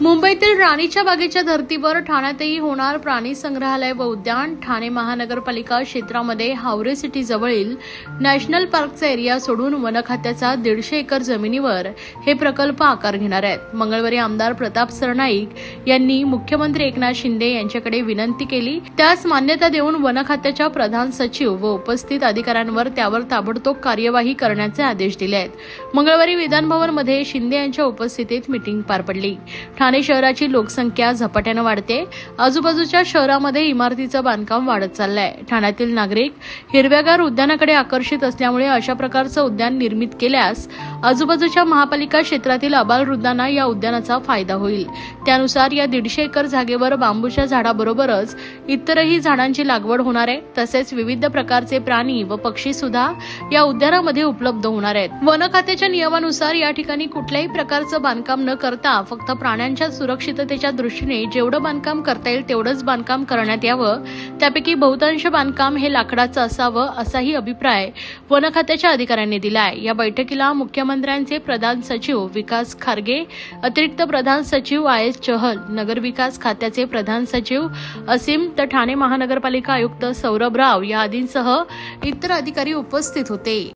मुंबईतील राणीच्या बागेच्या धर्तीवर ठाण्यातही होणार प्राणी संग्रहालय व उद्यान। ठाणे महानगरपालिका क्षेत्रामध्ये हावरे सिटी जवळील नॅशनल पार्कचा एरिया सोडून वन खात्याचा 150 एकर जमिनीवर हे प्रकल्प आकार घेणार आहेत। मंगळवारी आमदार प्रताप सरनाईक यांनी मुख्यमंत्री एकनाथ शिंदे यांच्याकडे विनंती केली, त्यास मान्यता देऊन वन खात्याच्या प्रधान सचिव व उपस्थित अधिकाऱ्यांवर त्यावर ताबडतोब कार्यवाही करण्याचे आदेश दिले आहेत। मंगळवारी विधानभवनमध्ये शिंदे यांच्या उपस्थितीत मीटिंग पार पडली। ठाणे शहराची लोकसंख्या झपाट्याने वाढते, आजूबाजूच्या शहरामध्ये इमारतीचं बांधकाम वाढत चाललंय। ठाण्यातील नागरिक हिरव्यागार उद्यानाकडे आकर्षित असल्यामुळे अशा प्रकारचं उद्यान निर्मित केल्यास आजूबाजूच्या महापालिका क्षेत्रातील आबालवृद्धांना या उद्यानाचा फायदा होईल। त्यानुसार या 150 एकर जागेवर बांबूच्या झाडाबरोबरच इतरही झाडांची लागवड होणार आहे। तसेच विविध प्रकारचे प्राणी व पक्षी सुद्धा या उद्यानामध्ये उपलब्ध होणार आहेत। वन खात्याच्या नियमानुसार या ठिकाणी कुठल्याही प्रकारचं बांधकाम न करता फक्त प्राण्यांच्या सुरक्षिततेच्या दृष्टीने जेवढं बांधकाम करता येईल तेवढंच बांधकाम करण्यात यावं। त्यापैकी बहुतांश बांधकाम हे लाकडाचं असावं असाही अभिप्राय वन खात्याच्या अधिकाऱ्यांनी दिलाय। या बैठकीला मुख्यमंत्र्यांचे प्रधान सचिव विकास खारगे, अतिरिक्त प्रधान सचिव IS चहल, नगरविकास खात्याचे प्रधान सचिव असीम तर ठाणे महानगरपालिका आयुक्त सौरभ राव या आदींसह इतर अधिकारी उपस्थित होते।